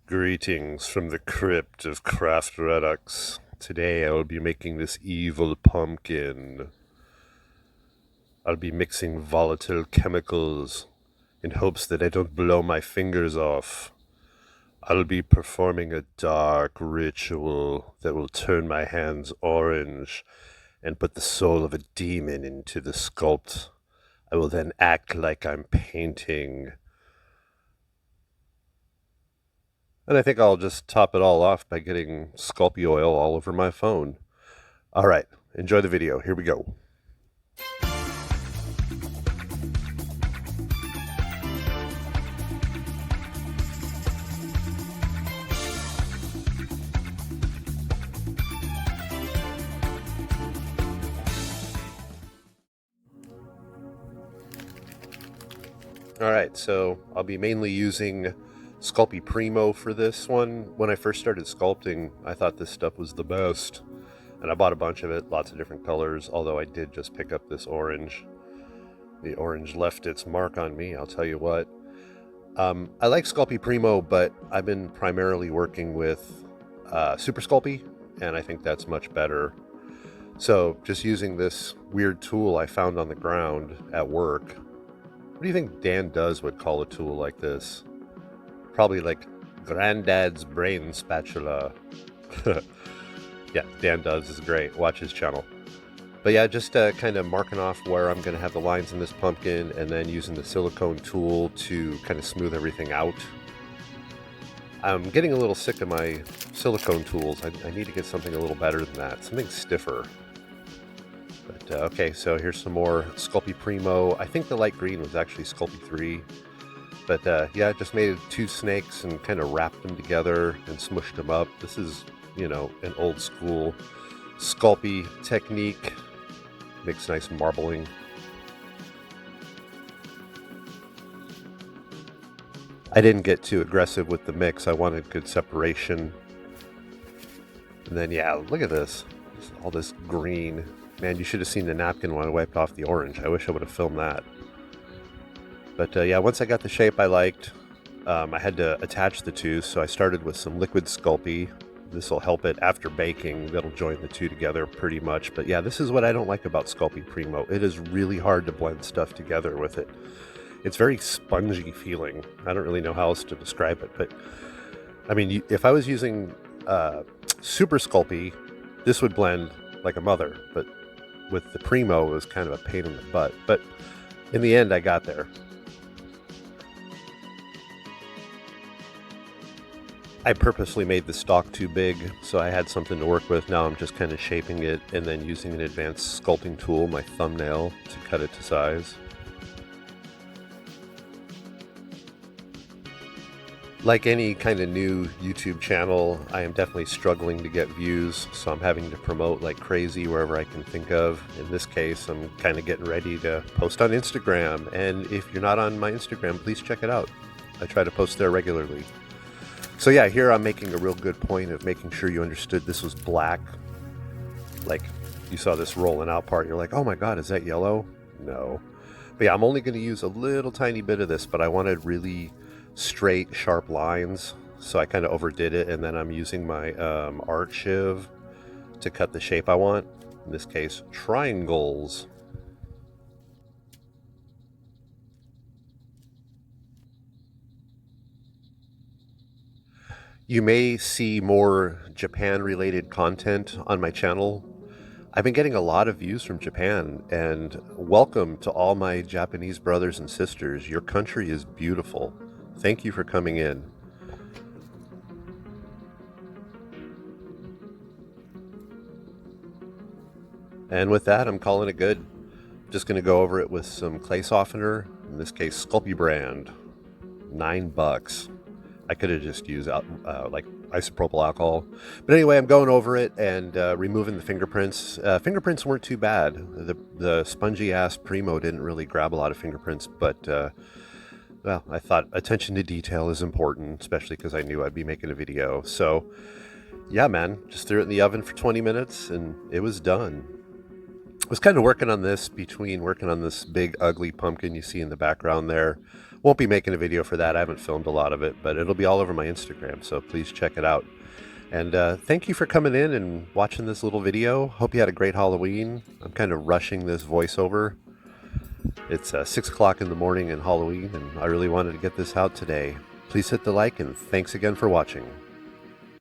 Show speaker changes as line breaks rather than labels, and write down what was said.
Greetings from the crypt of Craft Redux. Today I will be making this evil pumpkin. I'll be mixing volatile chemicals in hopes that I don't blow my fingers off. I'll be performing a dark ritual that will turn my hands orange and put the soul of a demon into the sculpt. I will then act like I'm painting. And I think I'll just top it all off by getting Sculpey oil all over my phone. All right, enjoy the video. Here we go. All right, so I'll be mainly using Sculpey Primo for this one. When I first started sculpting, I thought this stuff was the best. And I bought a bunch of it, lots of different colors, although I did just pick up this orange. The orange left its mark on me, I'll tell you what. I like Sculpey Primo, but I've been primarily working with Super Sculpey, and I think that's much better. So just using this weird tool I found on the ground at work. What do you think DanDoes would call a tool like this? Probably like Granddad's brain spatula. Yeah, DanDoes is great. Watch his channel. But yeah, just kind of marking off where I'm going to have the lines in this pumpkin and then using the silicone tool to kind of smooth everything out. I'm getting a little sick of my silicone tools. I need to get something a little better than that, something stiffer. But okay, so here's some more Sculpey Primo. I think the light green was actually Sculpey 3. But yeah, just made 2 snakes and kind of wrapped them together and smushed them up. This is, you know, an old school Sculpey technique. Makes nice marbling. I didn't get too aggressive with the mix. I wanted good separation. And then, yeah, look at this. Just all this green. Man, you should have seen the napkin when I wiped off the orange. I wish I would have filmed that. But yeah, once I got the shape I liked, I had to attach the two, so I started with some liquid Sculpey. This will help it after baking. That'll join the two together pretty much. But yeah, this is what I don't like about Sculpey Primo. It is really hard to blend stuff together with it. It's very spongy feeling. I don't really know how else to describe it. But I mean, if I was using Super Sculpey, this would blend like a mother. But with the Primo, it was kind of a pain in the butt. But in the end, I got there. I purposely made the stalk too big, so I had something to work with. Now I'm just kind of shaping it and then using an advanced sculpting tool, my thumbnail, to cut it to size. Like any kind of new YouTube channel, I am definitely struggling to get views, so I'm having to promote like crazy wherever I can think of. In this case, I'm kind of getting ready to post on Instagram, and if you're not on my Instagram, please check it out. I try to post there regularly. So yeah, here I'm making a real good point of making sure you understood this was black. Like, you saw this rolling out part, and you're like, oh my god, is that yellow? No. But yeah, I'm only going to use a little tiny bit of this, but I wanted really straight, sharp lines, so I kind of overdid it, and then I'm using my art shiv to cut the shape I want. In this case, triangles. You may see more Japan-related content on my channel. I've been getting a lot of views from Japan, and welcome to all my Japanese brothers and sisters. Your country is beautiful. Thank you for coming in. And with that, I'm calling it good. Just going to go over it with some clay softener, in this case, Sculpey brand. $9. I could have just used like isopropyl alcohol. But anyway, I'm going over it and removing the fingerprints. Fingerprints weren't too bad. The spongy ass Primo didn't really grab a lot of fingerprints, but well, I thought attention to detail is important, especially because I knew I'd be making a video. So yeah, man, just threw it in the oven for 20 minutes and it was done. I was kind of working on this between working on this big ugly pumpkin you see in the background there, Won't be making a video for that. I haven't filmed a lot of it, but it'll be all over my Instagram, so please check it out. And thank you for coming in and watching this little video. Hope you had a great Halloween. I'm kind of rushing this voiceover. It's 6 o'clock in the morning in Halloween, and I really wanted to get this out today. Please hit the like, and thanks again for watching.